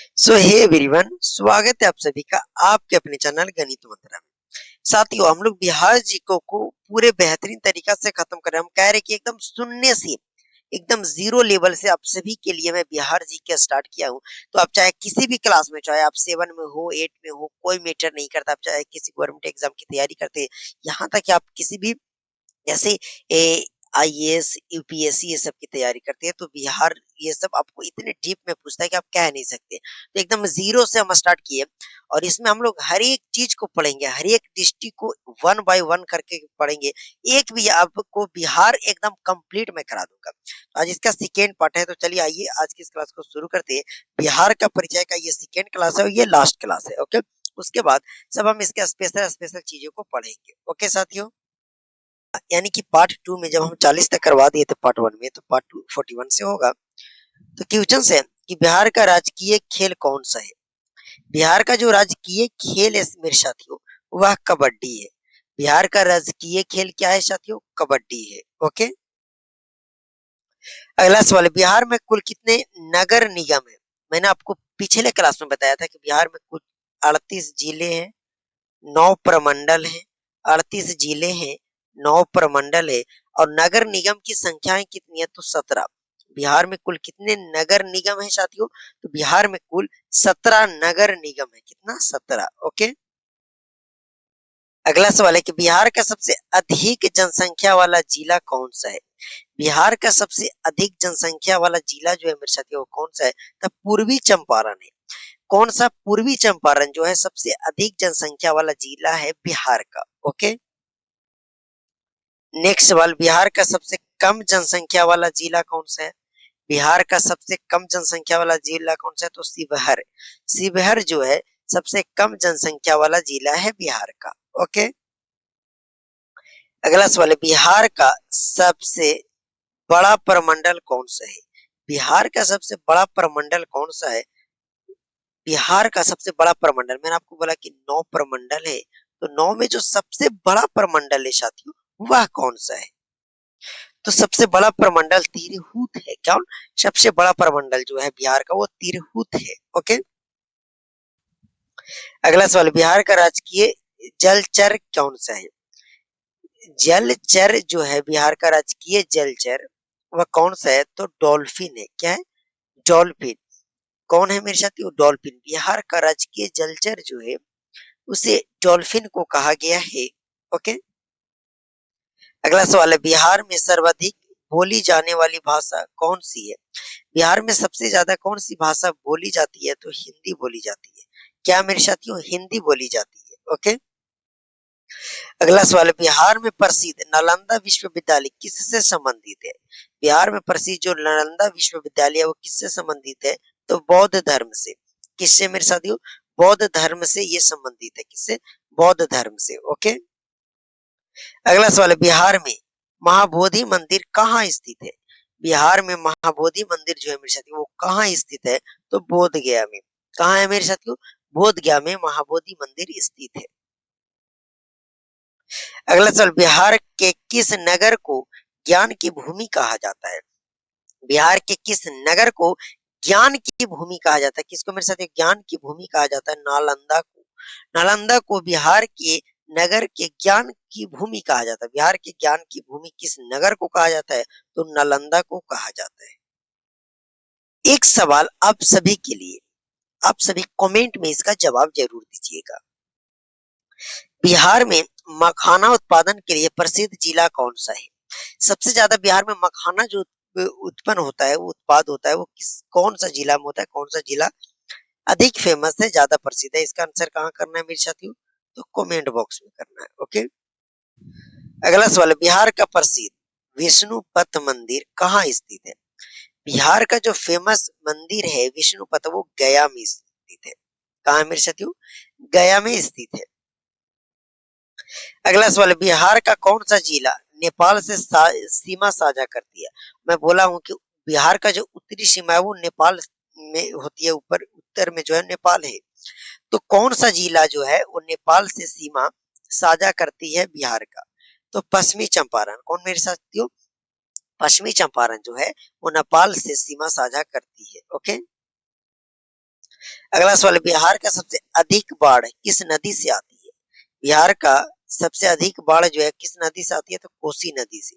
सो hey everyone, स्वागत है आप सभी का आपके अपने चैनल गणित मंत्रा में। साथियों, हम लोग बिहार जीको को पूरे बेहतरीन तरीका से खत्म कर रहे हैं। हम कह रहे हैं कि एकदम शून्य से, एकदम जीरो लेवल से आप सभी के लिए मैं बिहार जीके स्टार्ट किया हूँ। तो आप चाहे किसी भी क्लास में, चाहे आप 7 में हो, 8 में हो, कोई मैटर नहीं करता। आप चाहे किसी गवर्नमेंट एग्जाम की तैयारी करते हैं, यहाँ तक कि आप किसी भी जैसे ए आईएएस, यूपीएससी ये सब की तैयारी करते हैं, तो बिहार ये सब आपको इतने डीप में पूछता है कि आप कह नहीं सकते। तो एकदम जीरो से हम स्टार्ट किए और इसमें हम लोग हर एक चीज को पढ़ेंगे, हर एक डिस्ट्रिक्ट को वन बाय वन करके पढ़ेंगे। एक भी आपको बिहार एकदम कंप्लीट मैं करा दूंगा। तो आज इसका सेकेंड पार्ट है, तो चलिए आइए आज की इस क्लास को शुरू करते हैं। बिहार का परिचय का ये सेकेंड क्लास है और ये लास्ट क्लास है। ओके, उसके बाद सब हम इसके स्पेशल स्पेशल चीजों को पढ़ेंगे। ओके साथियों, यानी कि पार्ट 2 में जब हम 40 तक करवा दिए थे पार्ट 1 में, तो पार्ट 2 41 से होगा। तो क्वेश्चन है कि बिहार का राजकीय खेल कौन सा है। बिहार का जो राजकीय खेल है मेरे साथियों, वह कबड्डी है। बिहार का राजकीय खेल क्या है साथियों? कबड्डी है। ओके, अगला सवाल है, बिहार में कुल कितने नगर निगम है। मैंने आपको पिछले क्लास में बताया था कि बिहार में कुल 38 जिले हैं, 9 प्रमंडल हैं। 38 जिले हैं, 9 प्रमंडल है और नगर निगम की संख्याएं कितनी है? तो 17। बिहार में कुल कितने नगर निगम है साथियों? तो बिहार में कुल 17 नगर निगम है। कितना? 17। ओके, अगला सवाल है कि बिहार का सबसे अधिक जनसंख्या वाला जिला कौन सा है। बिहार का सबसे अधिक जनसंख्या वाला जिला जो है मेरे साथियों, वो कौन सा है? तो पूर्वी चंपारण है। कौन सा? पूर्वी चंपारण जो है सबसे अधिक जनसंख्या वाला जिला है बिहार का। ओके, नेक्स्ट सवाल, बिहार का सबसे कम जनसंख्या वाला जिला कौन सा है। बिहार का सबसे कम जनसंख्या वाला जिला कौन सा है? तो शिवहर। शिवहर जो है सबसे कम जनसंख्या वाला जिला है बिहार का। ओके, अगला सवाल है, बिहार का सबसे बड़ा प्रमंडल कौन सा है। बिहार का सबसे बड़ा प्रमंडल कौन सा है? बिहार का सबसे बड़ा प्रमंडल, मैंने आपको बोला कि 9 प्रमंडल है, तो 9 में जो सबसे बड़ा प्रमंडल है साथियों, वह कौन सा है? तो सबसे बड़ा प्रमंडल तिरहुत है। क्या? सबसे बड़ा प्रमंडल जो है बिहार का वो तिरहुत है। ओके, अगला सवाल, बिहार का राजकीय जलचर कौन सा है। जलचर जो है बिहार का राजकीय जलचर वह कौन सा है? तो डॉल्फिन है। क्या है? डॉल्फिन। कौन है मेरे साथ? डॉल्फिन। बिहार का राजकीय जलचर जो है उसे डॉल्फिन को कहा गया है। ओके, अगला सवाल है, बिहार में सर्वाधिक बोली जाने वाली भाषा कौन सी है। बिहार में सबसे ज्यादा कौन सी भाषा बोली जाती है? तो हिंदी बोली जाती है। क्या मेरे साथियों? हिंदी बोली जाती है। ओके, अगला सवाल है, बिहार में प्रसिद्ध नालंदा विश्वविद्यालय किससे संबंधित है। बिहार में प्रसिद्ध जो नालंदा विश्वविद्यालय है वो किससे संबंधित है? तो बौद्ध धर्म से। किससे मेरे साथियों? बौद्ध धर्म से ये संबंधित है। किससे? बौद्ध धर्म से। ओके, अगला सवाल है, बिहार में महाबोधि मंदिर कहाँ स्थित है। बिहार में महाबोधि मंदिर जो है मेरे साथियों वो कहाँ स्थित है? तो बोध गया में। कहाँ है मेरे साथियों? बोध गया में महाबोधि मंदिर स्थित है। अगला सवाल, बिहार के किस नगर को ज्ञान की भूमि कहा जाता है। बिहार के किस नगर को ज्ञान की भूमि कहा जाता है? किसको मेरे साथ? ज्ञान की भूमि कहा जाता है नालंदा को। नालंदा को बिहार के नगर के ज्ञान की भूमि कहा जाता है। बिहार के ज्ञान की भूमि किस नगर को कहा जाता है? तो नालंदा को कहा जाता है। एक सवाल आप सभी के लिए, आप सभी कमेंट में इसका जवाब जरूर दीजिएगा। बिहार में मखाना उत्पादन के लिए प्रसिद्ध जिला कौन सा है। सबसे ज्यादा बिहार में मखाना जो उत्पन्न होता है, वो उत्पाद होता है, वो कौन सा जिला में होता है? कौन सा जिला अधिक फेमस है, ज्यादा प्रसिद्ध है? इसका आंसर कहाँ करना है मेरे साथियों? तो कमेंट बॉक्स में करना है। ओके, अगला सवाल, बिहार का प्रसिद्ध विष्णुपथ मंदिर कहाँ स्थित है। बिहार का जो फेमस मंदिर है विष्णुपथ, वो गया में स्थित है। कहाँ है मेरे साथियों? गया में स्थित है। अगला सवाल, बिहार का कौन सा जिला नेपाल से सीमा साझा करती है। मैं बोला हूं कि बिहार का जो उत्तरी सीमा है वो नेपाल में होती है, ऊपर उत्तर में जो है नेपाल है। तो कौन सा जिला जो है वो नेपाल से सीमा साझा करती है बिहार का? तो पश्चिमी चंपारण। कौन मेरे साथियों? पश्चिमी चंपारण जो है वो नेपाल से सीमा साझा करती है। ओके, अगला सवाल, बिहार का सबसे अधिक बाढ़ किस नदी से आती है? बिहार का सबसे अधिक बाढ़ जो है किस नदी से आती है? तो कोसी नदी से।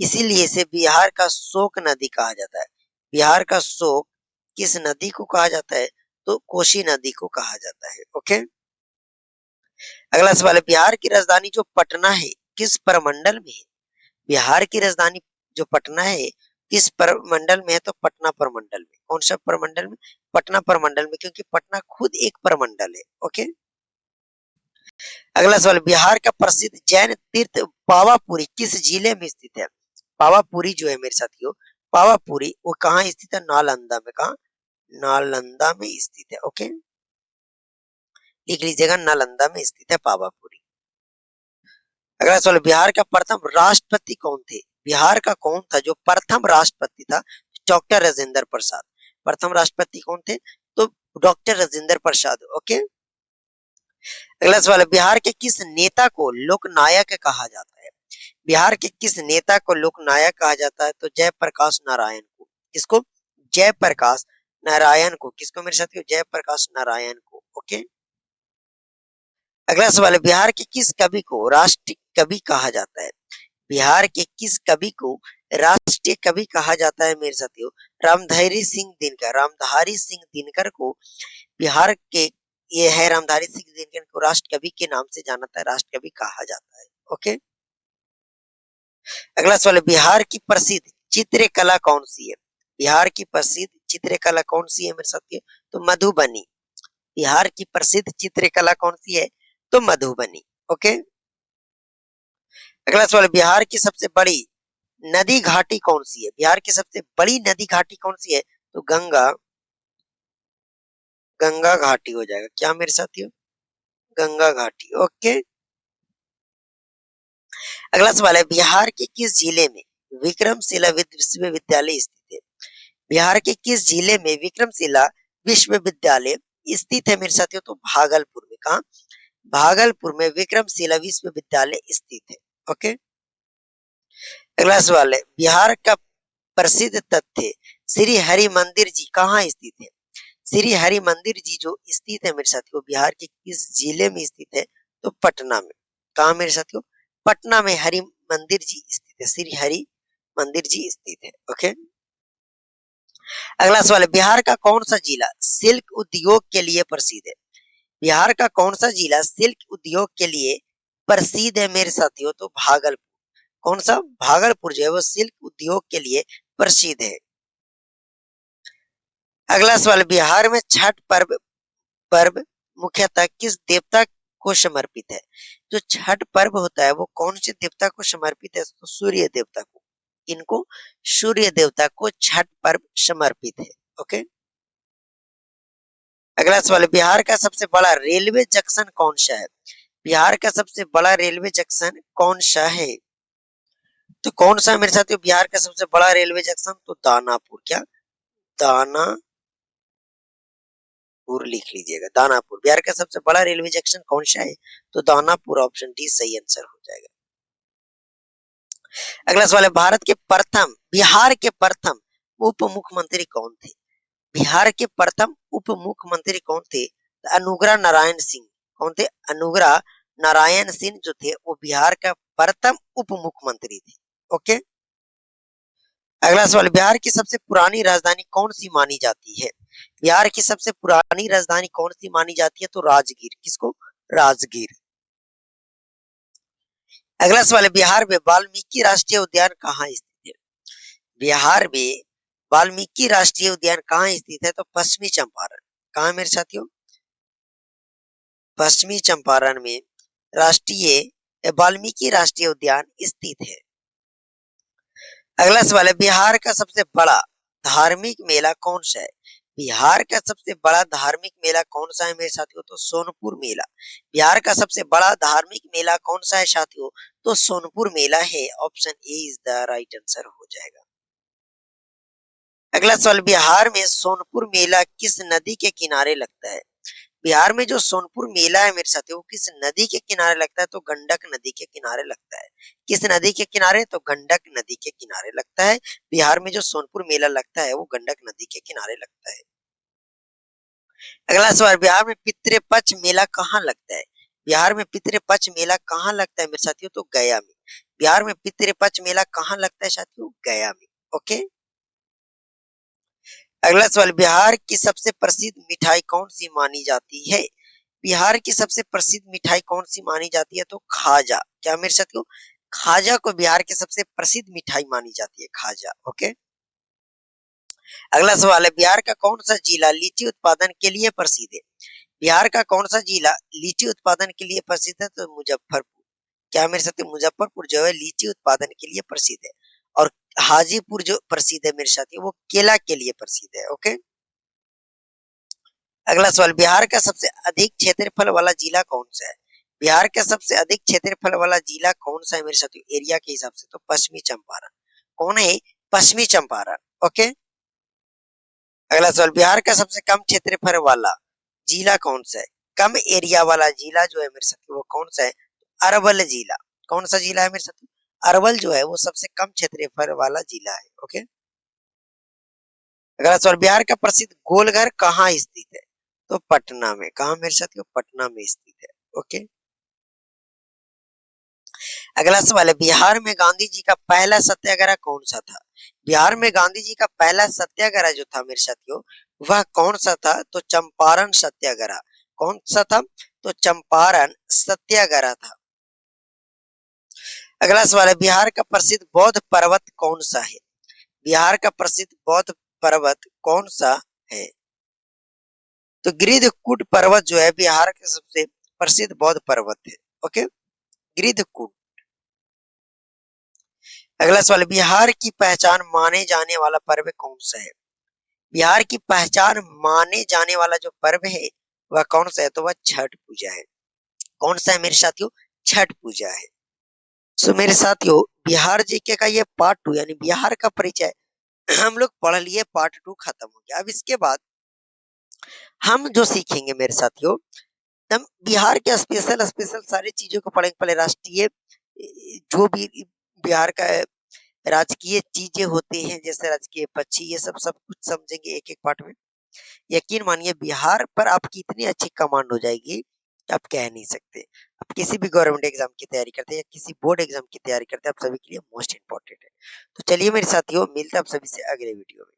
इसीलिए इसे बिहार का शोक नदी कहा जाता है। बिहार का शोक किस नदी को कहा जाता है? तो कोसी नदी को कहा जाता है। ओके। अगला सवाल है, बिहार की राजधानी जो पटना है किस प्रमंडल में है? बिहार की राजधानी जो पटना है किस प्रमंडल में है? तो पटना प्रमंडल में। कौन सा प्रमंडल में? पटना प्रमंडल में, क्योंकि पटना खुद एक प्रमंडल है। ओके। अगला सवाल, बिहार का प्रसिद्ध जैन तीर्थ पावापुरी किस जिले में स्थित है? पावापुरी जो है मेरे साथियों, पावापुरी वो कहाँ स्थित है? नालंदा में। कहा? नालंदा में स्थित है। ओके, लिख लीजिएगा, नालंदा में स्थित है पावापुरी। अगला सवाल, बिहार का प्रथम राष्ट्रपति कौन थे? बिहार का कौन था जो प्रथम राष्ट्रपति था? डॉक्टर राजेंद्र प्रसाद। प्रथम राष्ट्रपति कौन थे? तो डॉक्टर राजेंद्र प्रसाद। ओके। अगला सवाल है, बिहार के किस नेता को लोकनायक कहा जाता है? बिहार के किस नेता को लोकनायक कहा जाता है? तो जयप्रकाश नारायण को। किसको? जयप्रकाश नारायण को। किसको मेरे साथियों? जयप्रकाश नारायण को। ओके। अगला सवाल है, बिहार के किस कवि को राष्ट्रीय कवि कहा जाता है? बिहार के किस कवि को राष्ट्रीय कवि कहा जाता है मेरे साथियों? रामधारी सिंह दिनकर। रामधारी सिंह दिनकर को बिहार के, ये है रामधारी सिंह दिनकर को राष्ट्र कवि के नाम से जाना था, राष्ट्र कवि कहा जाता है। ओके। अगला सवाल है, बिहार की प्रसिद्ध चित्रकला कौन सी है? बिहार की प्रसिद्ध चित्रकला कौन सी है मेरे साथियों? तो मधुबनी। बिहार की प्रसिद्ध चित्रकला कौन सी है? तो मधुबनी। ओके। अगला सवाल, बिहार की सबसे बड़ी नदी घाटी कौन सी है? बिहार की सबसे बड़ी नदी घाटी कौन सी है? तो गंगा, गंगा घाटी हो जाएगा। क्या मेरे साथियों? गंगा घाटी। ओके। अगला सवाल है, बिहार के किस जिले में विक्रमशिला विश्वविद्यालय स्थित है? बिहार के किस जिले में विक्रमशिला विश्वविद्यालय स्थित है मेरे साथियों? तो भागलपुर में। कहा? भागलपुर में विक्रमशिला विश्वविद्यालय स्थित है। ओके। अगला सवाल है, बिहार का प्रसिद्ध तथ्य श्री हरि मंदिर जी कहाँ स्थित है? श्री हरि मंदिर जी जो स्थित है मेरे साथियों, बिहार के किस जिले में स्थित है? तो पटना में। कहा मेरे साथियों? पटना में हरि मंदिर जी स्थित है। श्री हरि मंदिर जी स्थित है। ओके। अगला सवाल है, बिहार का कौन सा जिला सिल्क उद्योग के लिए प्रसिद्ध है? बिहार का कौन सा जिला सिल्क उद्योग के लिए प्रसिद्ध है मेरे साथियों? तो भागलपुर। कौन सा? भागलपुर जो है वो सिल्क उद्योग के लिए प्रसिद्ध है। अगला सवाल, बिहार में छठ पर्व पर्व मुख्यतः किस देवता को समर्पित है? जो छठ पर्व होता है वो कौन से देवता को समर्पित है? तो सूर्य देवता को। इनको सूर्य देवता को छठ पर्व समर्पित है। ओके। अगला सवाल, बिहार का सबसे बड़ा रेलवे जंक्शन कौन सा है? बिहार का सबसे बड़ा रेलवे जंक्शन कौन सा है? तो कौन सा है मेरे साथियों बिहार का सबसे बड़ा रेलवे जंक्शन? तो दानापुर। क्या? दानापुर लिख लीजिएगा, दानापुर। बिहार का सबसे बड़ा रेलवे जंक्शन कौन सा है? तो दानापुर। ऑप्शन डी सही आंसर हो जाएगा। अगला सवाल है, भारत के प्रथम, बिहार के प्रथम उप मुख्यमंत्री कौन थे? बिहार के प्रथम उप मुख्यमंत्री कौन थे? तो अनुग्रह नारायण सिंह। कौन थे? अनुग्रह नारायण सिंह जो थे वो बिहार का प्रथम उप मुख्यमंत्री थे। ओके। अगला सवाल, बिहार की सबसे पुरानी राजधानी कौन सी मानी जाती है? बिहार की सबसे पुरानी राजधानी कौन सी मानी जाती है? तो राजगीर। किसको? राजगीर। अगला सवाल है, बिहार में वाल्मीकि राष्ट्रीय उद्यान कहाँ स्थित है? बिहार में वाल्मीकि राष्ट्रीय उद्यान कहाँ स्थित है? तो पश्चिमी चंपारण। कहाँ मेरे साथियों? पश्चिमी चंपारण में राष्ट्रीय वाल्मीकि राष्ट्रीय उद्यान स्थित है। अगला सवाल है, बिहार का सबसे बड़ा धार्मिक मेला कौन सा है? बिहार का सबसे बड़ा धार्मिक मेला कौन सा है मेरे साथियों? तो सोनपुर मेला। बिहार का सबसे बड़ा धार्मिक मेला कौन सा है साथियों? तो सोनपुर मेला है। Option A is the right answer हो जाएगा। अगला सवाल, बिहार में सोनपुर मेला किस नदी के किनारे लगता है? बिहार में जो सोनपुर मेला है मेरे साथियों वो किस नदी के किनारे लगता है? तो गंडक नदी के किनारे लगता है। किस नदी के किनारे? तो गंडक नदी के किनारे लगता है। बिहार में जो सोनपुर मेला लगता है वो गंडक नदी के किनारे लगता है। अगला सवाल, बिहार में पितृपक्ष मेला कहाँ लगता है? बिहार में पितृपक्ष मेला कहाँ लगता है मेरे साथियों? तो गया में। बिहार में पितृपक्ष मेला कहाँ लगता है साथियों? गया में। ओके। अगला सवाल, बिहार की सबसे प्रसिद्ध मिठाई कौन सी मानी जाती है? बिहार की सबसे प्रसिद्ध मिठाई कौन सी मानी जाती है? तो खाजा। क्या मेरे साथियों? खाजा को बिहार की सबसे प्रसिद्ध मिठाई मानी जाती है, खाजा। ओके। अगला सवाल है, बिहार का कौन सा जिला लीची उत्पादन के लिए प्रसिद्ध है? बिहार का कौन सा जिला लीची उत्पादन के लिए प्रसिद्ध है? तो मुजफ्फरपुर। क्या मेरे साथी? मुजफ्फरपुर जो है लीची उत्पादन के लिए प्रसिद्ध है। और हाजीपुर जो प्रसिद्ध है मेरे साथी, वो केला के लिए प्रसिद्ध है। ओके। अगला सवाल, बिहार का सबसे अधिक क्षेत्रफल वाला जिला कौन सा है? बिहार का सबसे अधिक क्षेत्रफल वाला जिला कौन सा है मेरे साथी? एरिया के हिसाब से तो पश्चिमी चंपारण। कौन है? पश्चिमी चंपारण। ओके। अगला सवाल, बिहार का सबसे कम क्षेत्रफल वाला जिला कौन सा है? कम एरिया वाला जिला जो है मेरे साथी, वो कौन सा है? अरवल जिला। कौन सा जिला है मेरे साथी? अरवल जो है वो सबसे कम क्षेत्रफल वाला जिला है। ओके। अगला सवाल, बिहार का प्रसिद्ध गोलघर कहाँ स्थित है? तो पटना में। कहाँ मेरे साथियों? पटना में स्थित है। ओके। अगला सवाल है, बिहार में गांधी जी का पहला सत्याग्रह कौन सा था? बिहार में गांधी जी का पहला सत्याग्रह जो था मेरे साथियों, वह कौन सा था? तो चंपारण सत्याग्रह। कौन सा था? तो चंपारण सत्याग्रह था। अगला सवाल है, बिहार का प्रसिद्ध बौद्ध पर्वत कौन सा है? बिहार का प्रसिद्ध बौद्ध पर्वत कौन सा है? तो गिरिधकूट पर्वत जो है बिहार के सबसे प्रसिद्ध बौद्ध पर्वत है। ओके। गिरिधकूट। अगला सवाल, बिहार की पहचान माने जाने वाला पर्व कौन सा है? बिहार की पहचान माने जाने वाला जो पर्व है वह कौन सा है? तो वह छठ पूजा है। कौन सा है मेरे साथियों? छठ पूजा है। सो मेरे साथियों, बिहार जीके का ये पार्ट 2 यानी बिहार का परिचय हम लोग पढ़ लिए, पार्ट 2 खत्म हो गया। अब इसके बाद हम जो सीखेंगे मेरे साथियों, हम बिहार के स्पेशल स्पेशल सारी चीजों को पढ़ेंगे। पहले राष्ट्रीय जो भी बिहार का राजकीय चीजें होती हैं, जैसे राजकीय पक्षी, ये सब सब कुछ समझेंगे एक एक पार्ट में। यकीन मानिए बिहार पर आपकी इतनी अच्छी कमांड हो जाएगी कि आप कह नहीं सकते। आप किसी भी गवर्नमेंट एग्जाम की तैयारी करते हैं या किसी बोर्ड एग्जाम की तैयारी करते हैं, आप सभी के लिए मोस्ट इंपॉर्टेंट है। तो चलिए मेरे साथियों, मिलते हैं आप सभी से अगले वीडियो में।